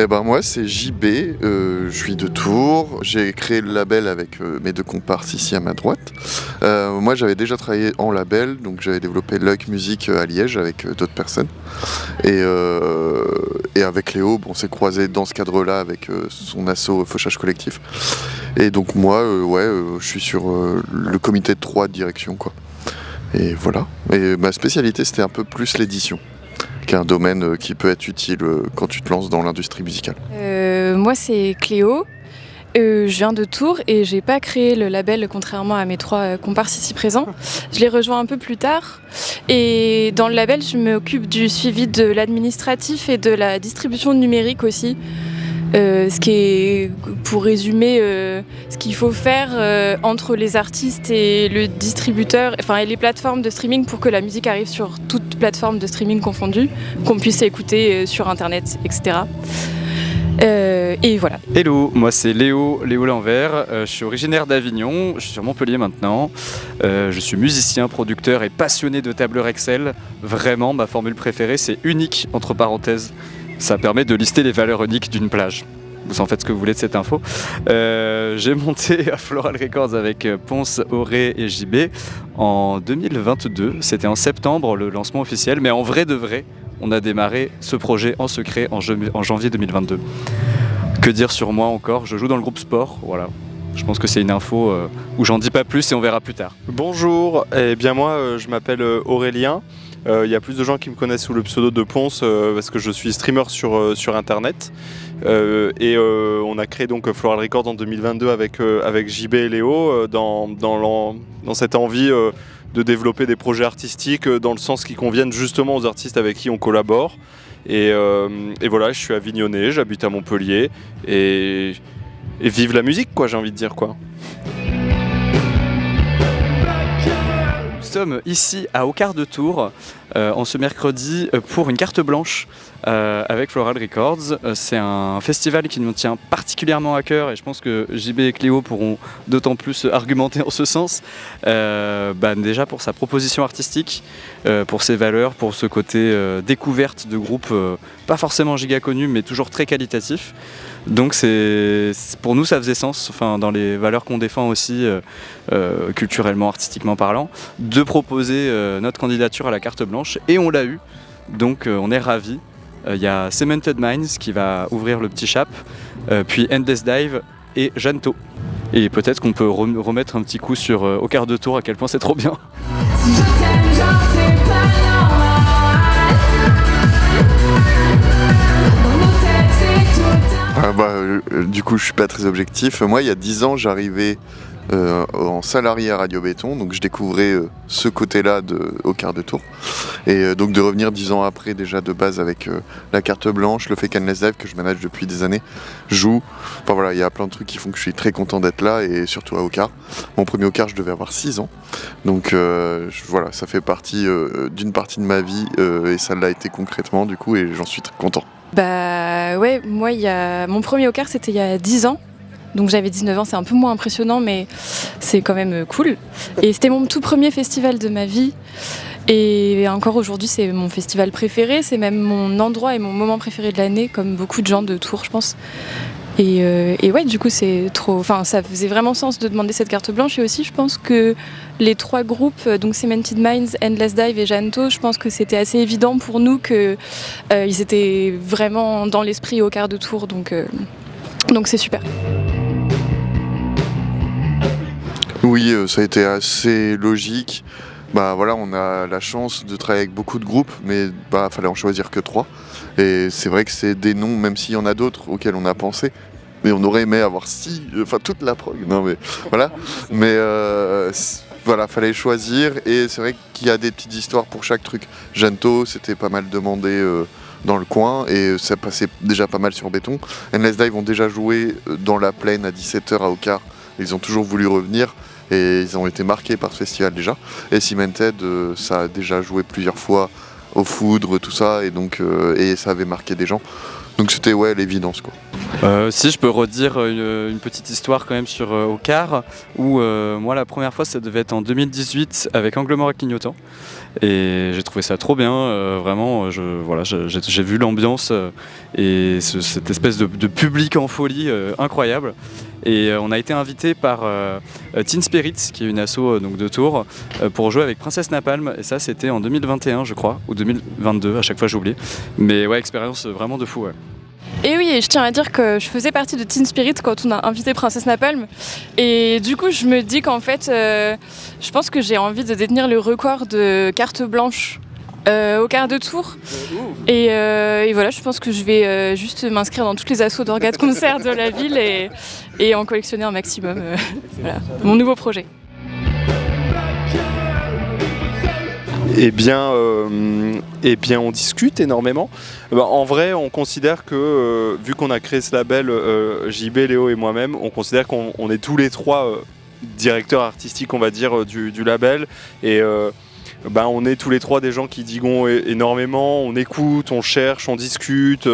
Eh ben moi c'est JB, je suis de Tours, j'ai créé le label avec mes deux comparses ici à ma droite. Moi j'avais déjà travaillé en label, donc j'avais développé Luck Music à Liège avec d'autres personnes. Et avec Léo, on s'est croisés dans ce cadre-là avec son asso Fauchage Collectif. Et donc moi, je suis sur le comité de 3 de direction quoi. Et voilà. Et ma spécialité c'était un peu plus l'édition, qui est un domaine qui peut être utile quand tu te lances dans l'industrie musicale. Moi c'est Cléo, je viens de Tours et j'ai pas créé le label contrairement à mes 3 comparses ici présents. Je les rejoins un peu plus tard et dans le label je m'occupe du suivi de l'administratif et de la distribution numérique aussi. Ce qui est, pour résumer, ce qu'il faut faire entre les artistes et le distributeur, et les plateformes de streaming pour que la musique arrive sur toute plateforme de streaming confondue, qu'on puisse écouter sur internet, etc. Et voilà. Hello, moi c'est Léo Lanvers, je suis originaire d'Avignon, je suis sur Montpellier maintenant, je suis musicien, producteur et passionné de tableur Excel. Vraiment, ma formule préférée c'est unique entre parenthèses. Ça permet de lister les valeurs uniques d'une plage. Vous en faites ce que vous voulez de cette info. J'ai monté à Floral Records avec Ponce, Auré et JB en 2022. C'était en septembre le lancement officiel, mais en vrai de vrai, on a démarré ce projet en secret en janvier 2022. Que dire sur moi encore ? Je joue dans le groupe sport, voilà. Je pense que c'est une info où j'en dis pas plus et on verra plus tard. Bonjour, eh bien moi je m'appelle Aurélien. Il y a plus de gens qui me connaissent sous le pseudo de Ponce parce que je suis streamer sur internet. On a créé donc Floral Records en 2022 avec JB et Léo dans cette envie de développer des projets artistiques dans le sens qui conviennent justement aux artistes avec qui on collabore. Et voilà, je suis avignonnais, j'habite à Montpellier et vive la musique quoi, j'ai envie de dire quoi. Nous sommes ici à Au Quart de Tour en ce mercredi pour une carte blanche avec Floral Records. C'est un festival qui nous tient particulièrement à cœur et je pense que JB et Cléo pourront d'autant plus argumenter en ce sens. Déjà pour sa proposition artistique, pour ses valeurs, pour ce côté découverte de groupes pas forcément giga connus mais toujours très qualitatifs. Donc pour nous ça faisait sens, dans les valeurs qu'on défend aussi culturellement, artistiquement parlant, de proposer notre candidature à la carte blanche et on l'a eu, donc on est ravis. Il y a Cemented Minds qui va ouvrir le petit chap, puis Endless Dive et Janto. Et peut-être qu'on peut remettre un petit coup sur Au Quart de Tour à quel point c'est trop bien. Si je t'aime, genre c'est pas normal. Dans nos têtes c'est total. Du coup je suis pas très objectif. Moi il y a 10 ans j'arrivais en salarié à Radio Béton, donc je découvrais ce côté-là Au Quart de Tour. Et donc de revenir 10 ans après déjà de base avec la carte blanche, le fait qu'Endless Dive que je manage depuis des années, joue. Il y a plein de trucs qui font que je suis très content d'être là et surtout à Au Quart. Mon premier Au Quart je devais avoir 6 ans. Donc ça fait partie d'une partie de ma vie et ça l'a été concrètement du coup et j'en suis très content. Moi mon premier Au Quart c'était il y a 10 ans. Donc j'avais 19 ans, c'est un peu moins impressionnant mais c'est quand même cool. Et c'était mon tout premier festival de ma vie. Et encore aujourd'hui c'est mon festival préféré, c'est même mon endroit et mon moment préféré de l'année, comme beaucoup de gens de Tours je pense. Et du coup c'est trop. Ça faisait vraiment sens de demander cette carte blanche et aussi je pense que les 3 groupes, donc Cemented Minds, Endless Dive et Janto, je pense que c'était assez évident pour nous qu'ils étaient vraiment dans l'esprit Au Quart de Tour, donc c'est super. Oui, ça a été assez logique. On a la chance de travailler avec beaucoup de groupes, mais fallait en choisir que 3. Et c'est vrai que c'est des noms, même s'il y en a d'autres auxquels on a pensé. Mais on aurait aimé avoir toute la prog. Non mais voilà. Mais fallait choisir. Et c'est vrai qu'il y a des petites histoires pour chaque truc. Janto, c'était pas mal demandé dans le coin et ça passait déjà pas mal sur Béton. Endless Dive ont déjà joué dans la plaine à 17h à Au Quart. Ils ont toujours voulu revenir et ils ont été marqués par ce festival déjà. Et Cemented, ça a déjà joué plusieurs fois au Foudre, tout ça, et donc et ça avait marqué des gens. Donc c'était l'évidence quoi. Si je peux redire une petite histoire quand même sur Au Quart où moi la première fois ça devait être en 2018 avec Angle Mort et Clignotant Et j'ai trouvé ça trop bien, vraiment, j'ai vu l'ambiance et cette espèce de public en folie incroyable. Et on a été invité par Teen Spirit, qui est une asso donc de Tours, pour jouer avec Princesse Napalm. Et ça, c'était en 2021, je crois, ou 2022, à chaque fois j'oublie. Mais ouais, expérience vraiment de fou. Ouais. Et oui, et je tiens à dire que je faisais partie de Teen Spirit quand on a invité Princesse Napalm. Et du coup, je me dis qu'en fait, je pense que j'ai envie de détenir le record de carte blanche au quart de tour. Et voilà, je pense que je vais juste m'inscrire dans toutes les assos d'orgas de concert de la ville et en collectionner un maximum. Voilà, mon nouveau projet. Eh bien, on discute énormément. En vrai, on considère que, vu qu'on a créé ce label, JB, Léo et moi-même, on considère qu'on est tous les trois directeurs artistiques, on va dire, du label. Et on est tous les trois des gens qui diguons énormément, on écoute, on cherche, on discute,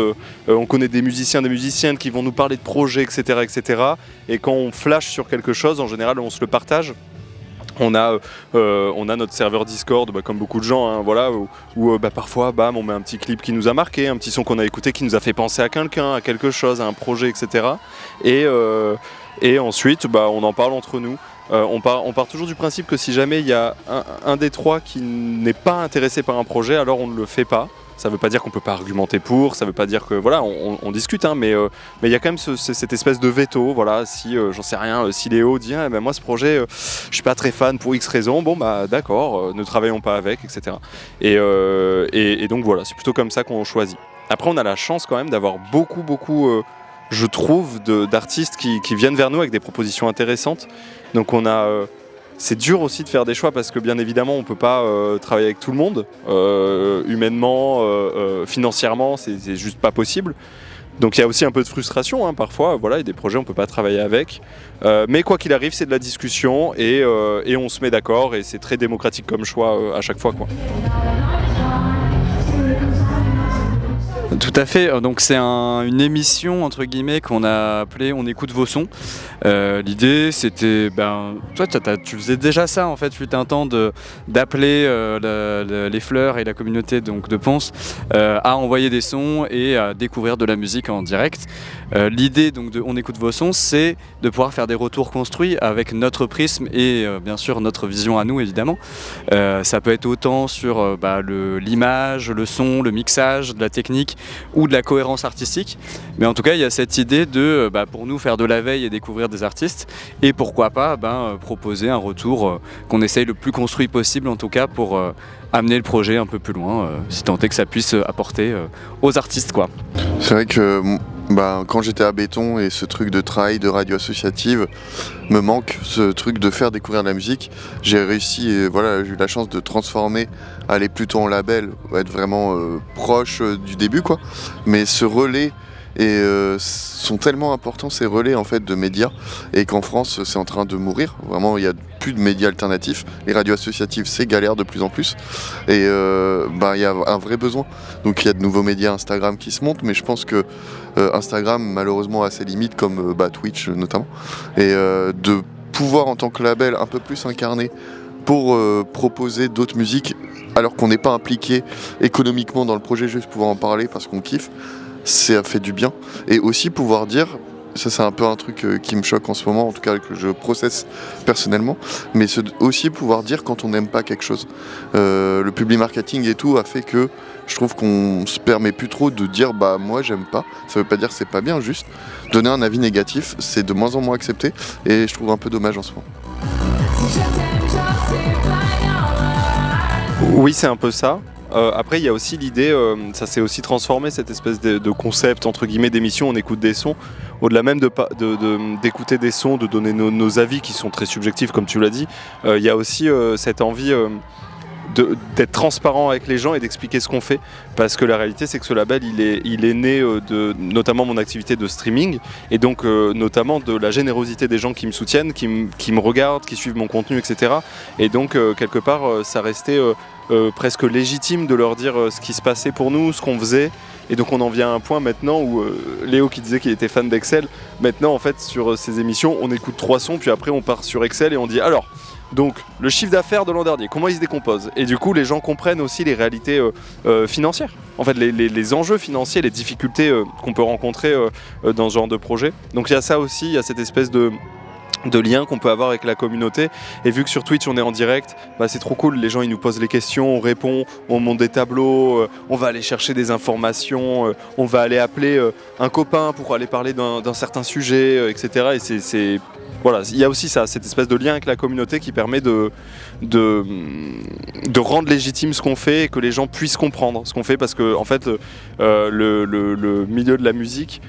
on connaît des musiciens, des musiciennes qui vont nous parler de projets, etc., etc. Et quand on flash sur quelque chose, en général, on se le partage. On a notre serveur Discord, comme beaucoup de gens, hein, voilà, où parfois, on met un petit clip qui nous a marqué, un petit son qu'on a écouté qui nous a fait penser à quelqu'un, à quelque chose, à un projet, etc. Et ensuite, on en parle entre nous. On part toujours du principe que si jamais il y a un des trois qui n'est pas intéressé par un projet, alors on ne le fait pas. Ça ne veut pas dire qu'on ne peut pas argumenter pour, ça ne veut pas dire que voilà, on discute, hein, mais il y a quand même cette espèce de veto. Voilà, si j'en sais rien, si Léo dit moi ce projet, je suis pas très fan pour X raisons, d'accord, ne travaillons pas avec, etc. Et donc voilà, c'est plutôt comme ça qu'on choisit. Après, on a la chance quand même d'avoir beaucoup, je trouve, d'artistes qui viennent vers nous avec des propositions intéressantes. Donc c'est dur aussi de faire des choix parce que bien évidemment on ne peut pas travailler avec tout le monde, humainement, financièrement, c'est juste pas possible. Donc il y a aussi un peu de frustration, hein, parfois, voilà, il y a des projets on ne peut pas travailler avec. Mais quoi qu'il arrive, c'est de la discussion et on se met d'accord et c'est très démocratique comme choix à chaque fois, quoi. Tout à fait, donc c'est une émission entre guillemets qu'on a appelée On écoute vos sons. L'idée c'était, toi tu faisais déjà ça en fait, fut un temps d'appeler les fleurs et la communauté donc, de Ponce à envoyer des sons et à découvrir de la musique en direct. L'idée donc de On écoute vos sons, c'est de pouvoir faire des retours construits avec notre prisme et bien sûr notre vision à nous évidemment. Ça peut être autant sur l'image, le son, le mixage, de la technique ou de la cohérence artistique, mais en tout cas il y a cette idée de pour nous faire de la veille et découvrir des artistes et pourquoi pas proposer un retour qu'on essaye le plus construit possible en tout cas pour amener le projet un peu plus loin, si tant est que ça puisse apporter aux artistes, quoi. C'est vrai que quand j'étais à Béton et ce truc de travail de radio associative me manque, ce truc de faire découvrir de la musique. J'ai réussi, et voilà, j'ai eu la chance de transformer, aller plutôt en label, être vraiment proche du début, quoi. Mais ce relais sont tellement importants, ces relais en fait de médias, et qu'en France c'est en train de mourir. Vraiment, il n'y a plus de médias alternatifs. Les radios associatives, c'est galère de plus en plus. Et il y a un vrai besoin. Donc il y a de nouveaux médias Instagram qui se montent, mais je pense que Instagram malheureusement a ses limites, comme Twitch notamment. Et de pouvoir en tant que label un peu plus incarné pour proposer d'autres musiques alors qu'on n'est pas impliqué économiquement dans le projet, juste pouvoir en parler parce qu'on kiffe, ça fait du bien. Et aussi pouvoir dire, ça c'est un peu un truc qui me choque en ce moment, en tout cas que je processe personnellement, mais c'est aussi pouvoir dire quand on n'aime pas quelque chose. Le public marketing et tout a fait que je trouve qu'on se permet plus trop de dire moi j'aime pas. Ça veut pas dire que c'est pas bien, juste donner un avis négatif, c'est de moins en moins accepté et je trouve un peu dommage en ce moment. Oui, c'est un peu ça. Après, il y a aussi l'idée, ça s'est aussi transformé, cette espèce de concept, entre guillemets, d'émission, on écoute des sons. Au-delà même d'écouter des sons, de donner nos avis qui sont très subjectifs, comme tu l'as dit, il y a aussi cette envie d'être transparent avec les gens et d'expliquer ce qu'on fait. Parce que la réalité, c'est que ce label, il est né de notamment mon activité de streaming, et donc notamment de la générosité des gens qui me soutiennent, qui me regardent, qui suivent mon contenu, etc. Et donc, quelque part, ça restait presque légitime de leur dire ce qui se passait pour nous, ce qu'on faisait. Et donc on en vient à un point maintenant où Léo qui disait qu'il était fan d'Excel, maintenant en fait sur ces émissions on écoute 3 sons puis après on part sur Excel et on dit alors Donc le chiffre d'affaires de l'an dernier, comment il se décompose? Et du coup les gens comprennent aussi les réalités financières, en fait les enjeux financiers, les difficultés qu'on peut rencontrer dans ce genre de projet. Donc il y a ça aussi, il y a cette espèce de lien qu'on peut avoir avec la communauté, et vu que sur Twitch on est en direct, c'est trop cool, les gens ils nous posent les questions, on répond, on monte des tableaux, on va aller chercher des informations, on va aller appeler un copain pour aller parler d'un certain sujet, etc. Et c'est voilà, il y a aussi ça, cette espèce de lien avec la communauté qui permet de rendre légitime ce qu'on fait et que les gens puissent comprendre ce qu'on fait, parce que en fait le milieu de la musique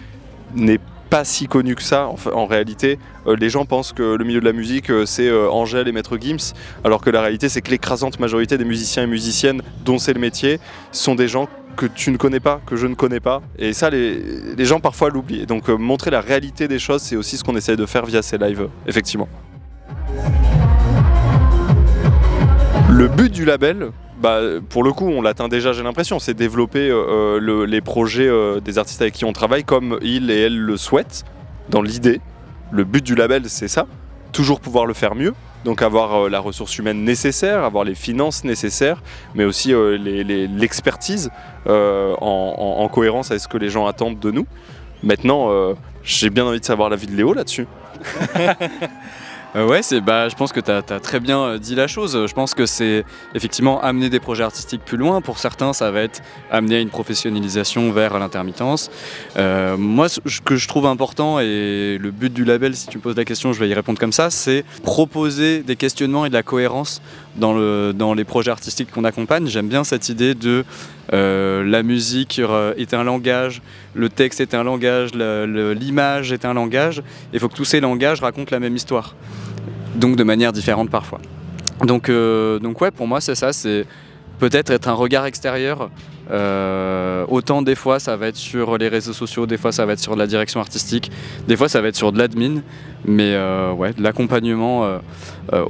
n'est pas si connu que ça. En réalité, les gens pensent que le milieu de la musique c'est Angèle et Maître Gims, alors que la réalité c'est que l'écrasante majorité des musiciens et musiciennes dont c'est le métier sont des gens que tu ne connais pas, que je ne connais pas, et ça les gens parfois l'oublient. Donc montrer la réalité des choses, c'est aussi ce qu'on essaie de faire via ces lives, effectivement. Le but du label, pour le coup, on l'atteint déjà, j'ai l'impression, c'est développer les projets des artistes avec qui on travaille comme ils et elles le souhaitent, dans l'idée. Le but du label, c'est ça, toujours pouvoir le faire mieux, donc avoir la ressource humaine nécessaire, avoir les finances nécessaires, mais aussi l'expertise en cohérence avec ce que les gens attendent de nous. Maintenant, j'ai bien envie de savoir l'avis de Léo là-dessus. Ouais, je pense que tu as très bien dit la chose. Je pense que c'est effectivement amener des projets artistiques plus loin. Pour certains, ça va être amener à une professionnalisation vers l'intermittence. Moi, ce que je trouve important, et le but du label, si tu me poses la question, je vais y répondre comme ça, c'est proposer des questionnements et de la cohérence dans les projets artistiques qu'on accompagne. J'aime bien cette idée de la musique est un langage, le texte est un langage, l'image est un langage. Il faut que tous ces langages racontent la même histoire, donc de manière différente parfois. Donc ouais, pour moi c'est ça, c'est peut-être être un regard extérieur. Autant des fois ça va être sur les réseaux sociaux, des fois ça va être sur de la direction artistique, des fois ça va être sur de l'admin, mais ouais, de l'accompagnement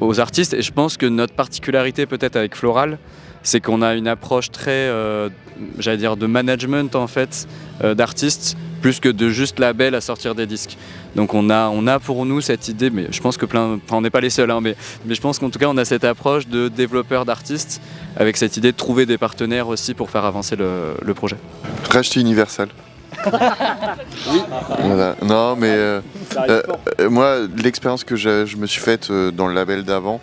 aux artistes. Et je pense que notre particularité peut-être avec Floral, c'est qu'on a une approche très, j'allais dire, de management en fait, d'artistes, plus que de juste label à sortir des disques. Donc on a pour nous cette idée, mais je pense que on n'est pas les seuls, hein, mais je pense qu'en tout cas on a cette approche de développeur d'artistes, avec cette idée de trouver des partenaires aussi pour faire avancer le projet. Racheter Universal. Oui. Voilà. Non, mais moi, l'expérience que je me suis faite dans le label d'avant,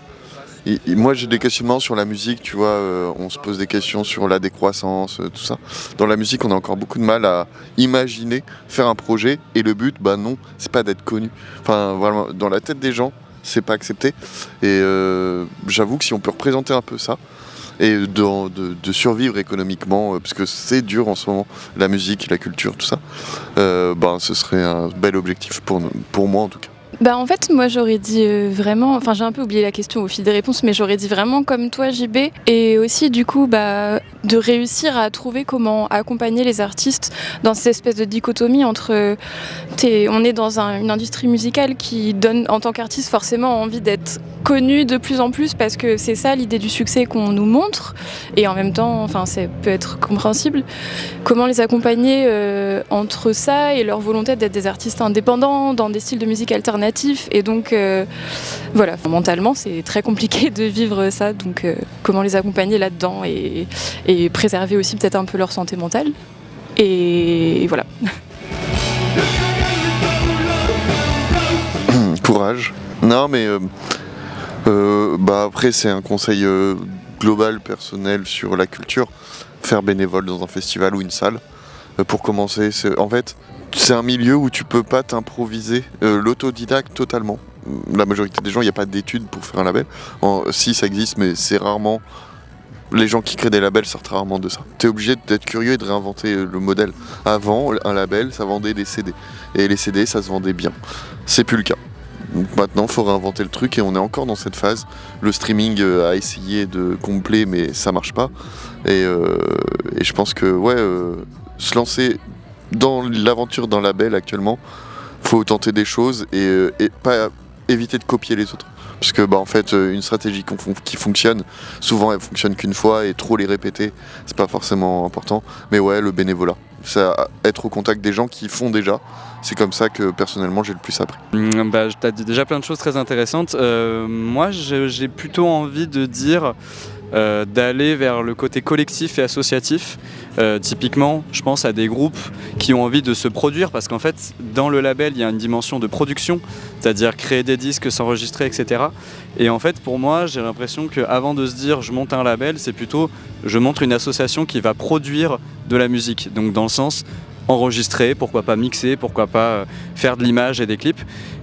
moi j'ai des questionnements sur la musique, tu vois, on se pose des questions sur la décroissance, tout ça. Dans la musique, on a encore beaucoup de mal à imaginer faire un projet, et le but, non, c'est pas d'être connu. Enfin, vraiment, dans la tête des gens, c'est pas accepté. Et j'avoue que si on peut représenter un peu ça, et de survivre économiquement, parce que c'est dur en ce moment, la musique, la culture, tout ça, ce serait un bel objectif pour moi en tout cas. En fait, moi j'aurais dit vraiment, enfin j'ai un peu oublié la question au fil des réponses, mais j'aurais dit vraiment comme toi JB, et aussi du coup de réussir à trouver comment accompagner les artistes dans cette espèce de dichotomie entre on est dans une industrie musicale qui donne en tant qu'artiste forcément envie d'être connu de plus en plus, parce que c'est ça l'idée du succès qu'on nous montre, et en même temps, enfin ça peut être compréhensible. Comment les accompagner entre ça et leur volonté d'être des artistes indépendants dans des styles de musique alternatifs. Et donc voilà, mentalement c'est très compliqué de vivre ça, donc comment les accompagner là-dedans et préserver aussi peut-être un peu leur santé mentale, et voilà. Courage. Non mais après c'est un conseil global, personnel sur la culture, faire bénévole dans un festival ou une salle. Pour commencer, c'est un milieu où tu peux pas t'improviser, l'autodidacte totalement. La majorité des gens, il n'y a pas d'études pour faire un label. Si, ça existe, mais c'est rarement... Les gens qui créent des labels sortent rarement de ça. Tu es obligé d'être curieux et de réinventer le modèle. Avant, un label, ça vendait des CD. Et les CD, ça se vendait bien. C'est plus le cas. Donc maintenant, il faut réinventer le truc, et on est encore dans cette phase. Le streaming a essayé de combler, mais ça marche pas. Et je pense que, se lancer dans l'aventure d'un label actuellement, faut tenter des choses et pas éviter de copier les autres. parce que en fait une stratégie qui fonctionne, souvent elle fonctionne qu'une fois et trop les répéter c'est pas forcément important. Mais ouais, le bénévolat, ça, être au contact des gens qui font déjà, c'est comme ça que personnellement j'ai le plus appris. T'as dit déjà plein de choses très intéressantes. Moi j'ai plutôt envie de dire d'aller vers le côté collectif et associatif. Typiquement, je pense à des groupes qui ont envie de se produire parce qu'en fait, dans le label, il y a une dimension de production, c'est-à-dire créer des disques, s'enregistrer, etc. Et en fait, pour moi, j'ai l'impression qu'avant de se dire je monte un label, c'est plutôt je monte une association qui va produire de la musique. Donc dans le sens enregistrer, pourquoi pas mixer, pourquoi pas faire de l'image et des clips.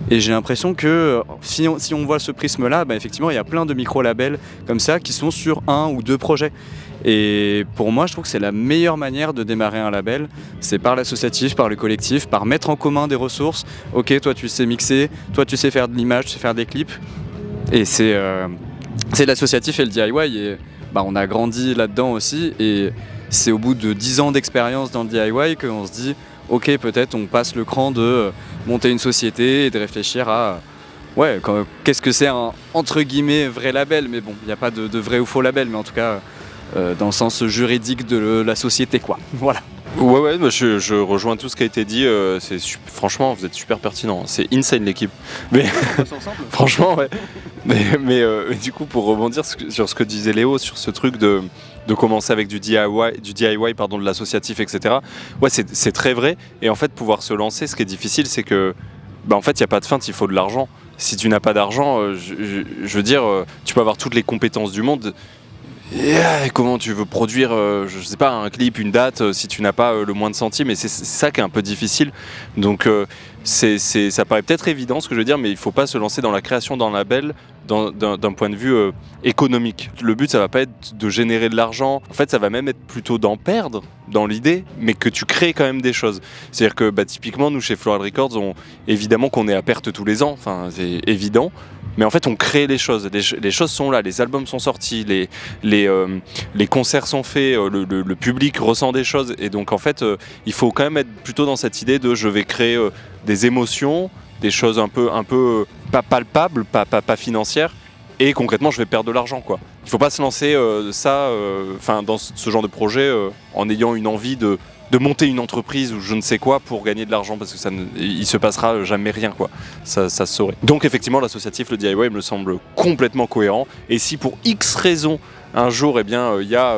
Et j'ai l'impression que si on voit ce prisme-là, effectivement, il y a plein de micro-labels comme ça qui sont sur 1 ou 2 projets. Et pour moi, je trouve que c'est la meilleure manière de démarrer un label, c'est par l'associatif, par le collectif, par mettre en commun des ressources. Ok, toi tu sais mixer, toi tu sais faire de l'image, tu sais faire des clips. Et c'est l'associatif et le DIY. Et on a grandi là-dedans aussi. Et c'est au bout de 10 ans d'expérience dans le DIY qu'on se dit ok, peut-être on passe le cran de monter une société et de réfléchir à qu'est-ce que c'est un entre guillemets vrai label. Mais bon, il n'y a pas de vrai ou faux label, mais en tout cas dans le sens juridique de la société, quoi. Voilà. Ouais, je rejoins tout ce qui a été dit. Franchement, vous êtes super pertinent. C'est insane l'équipe. Mais franchement, ouais. Mais du coup, pour rebondir sur ce que disait Léo, sur ce truc de commencer avec du DIY, de l'associatif, etc. Ouais, c'est très vrai. Et en fait, pouvoir se lancer, ce qui est difficile, c'est que, en fait, il n'y a pas de feinte, il faut de l'argent. Si tu n'as pas d'argent, je veux dire, tu peux avoir toutes les compétences du monde. Comment tu veux produire, je sais pas, un clip, une date, si tu n'as pas le moins de centimes, et c'est ça qui est un peu difficile. Donc ça paraît peut-être évident ce que je veux dire, mais il ne faut pas se lancer dans la création d'un label d'un point de vue économique. Le but, ça va pas être de générer de l'argent, en fait ça va même être plutôt d'en perdre dans l'idée, mais que tu crées quand même des choses. C'est-à-dire que typiquement nous chez Floral Records, évidemment qu'on est à perte tous les ans, enfin c'est évident. Mais en fait, on crée les choses. Les choses sont là, les albums sont sortis, les concerts sont faits, le public ressent des choses. Et donc, en fait, il faut quand même être plutôt dans cette idée de je vais créer des émotions, des choses un peu pas palpables, pas financières. Et concrètement, je vais perdre de l'argent, quoi. Il ne faut pas se lancer dans ce genre de projet en ayant une envie de monter une entreprise ou je ne sais quoi pour gagner de l'argent, parce que il se passera jamais rien, quoi. Ça se saurait. Donc effectivement, l'associatif, le DIY me semble complètement cohérent. Et si pour X raisons, un jour, il y a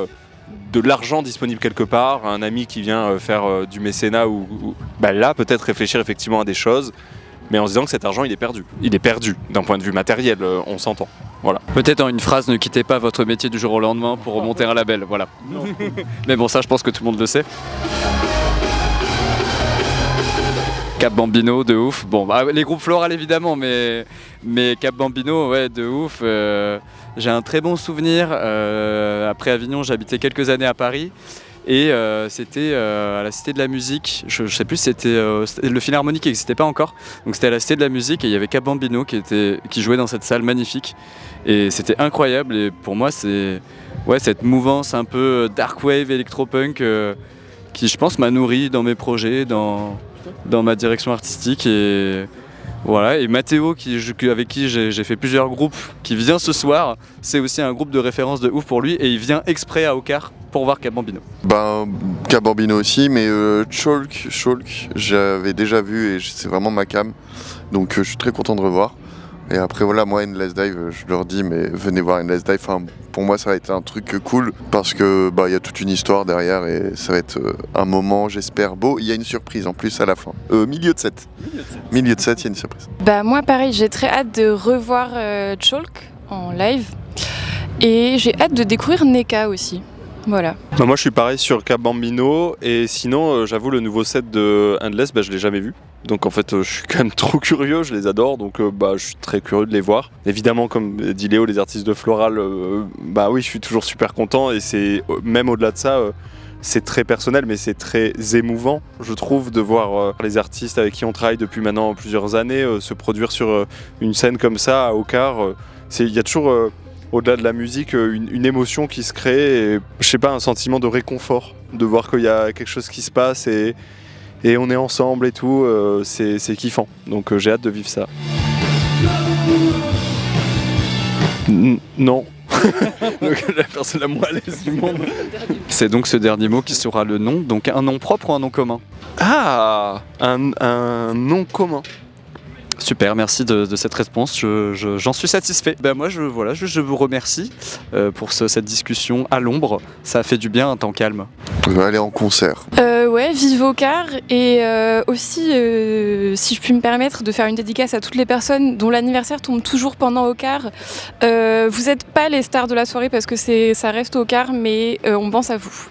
de l'argent disponible quelque part, un ami qui vient faire du mécénat, là, peut-être réfléchir effectivement à des choses, mais en se disant que cet argent, il est perdu. Il est perdu d'un point de vue matériel, on s'entend. Voilà. Peut-être en une phrase, ne quittez pas votre métier du jour au lendemain pour remonter un label, voilà. Mais bon, ça, je pense que tout le monde le sait. Cap Bambino, de ouf. Bon, les groupes Floral évidemment, mais Cap Bambino, ouais, de ouf. J'ai un très bon souvenir. Après Avignon, j'habitais quelques années à Paris. Et c'était à la Cité de la Musique, je sais plus, c'était le Philharmonique qui n'existait pas encore, donc c'était à la Cité de la Musique et il y avait Cap Bambino qui jouait dans cette salle magnifique et c'était incroyable. Et pour moi c'est cette mouvance un peu dark wave, électropunk qui je pense m'a nourri dans mes projets, dans ma direction artistique. Et voilà, et Mathéo avec qui j'ai fait plusieurs groupes, qui vient ce soir, c'est aussi un groupe de référence de ouf pour lui et il vient exprès à Ocar pour voir Cap Bambino. Cap Bambino aussi, mais Chalk, j'avais déjà vu et c'est vraiment ma cam, donc je suis très content de revoir. Et après voilà, moi Endless Dive, je leur dis mais venez voir Endless Dive, pour moi ça va être un truc cool parce que y a toute une histoire derrière et ça va être un moment, j'espère, beau. Il y a une surprise en plus à la fin, milieu de set, il y a une surprise. Moi pareil, j'ai très hâte de revoir Chalk en live et j'ai hâte de découvrir Neka aussi. Voilà. Moi je suis pareil sur Cap Bambino et sinon j'avoue le nouveau set de Endless, je l'ai jamais vu. Donc en fait je suis quand même trop curieux, je les adore, donc je suis très curieux de les voir. Évidemment comme dit Léo, les artistes de Floral, oui je suis toujours super content et c'est même au-delà de ça, c'est très personnel mais c'est très émouvant je trouve de voir les artistes avec qui on travaille depuis maintenant plusieurs années se produire sur une scène comme ça à Ocar. Il y a toujours au-delà de la musique, une émotion qui se crée et je sais pas, un sentiment de réconfort, de voir qu'il y a quelque chose qui se passe et on est ensemble et tout, c'est kiffant. Donc j'ai hâte de vivre ça. Non. La personne la moins à l'aise du monde. C'est donc ce dernier mot qui sera le nom. Donc un nom propre ou un nom commun? Ah, un nom commun. Super, merci de cette réponse, j'en suis satisfait. Ben moi je vous remercie pour cette discussion à l'ombre, ça a fait du bien un temps calme. On va aller en concert. Ouais, vive au car et aussi, si je puis me permettre, de faire une dédicace à toutes les personnes dont l'anniversaire tombe toujours pendant au car. Vous n'êtes pas les stars de la soirée parce que ça reste au car, mais on pense à vous.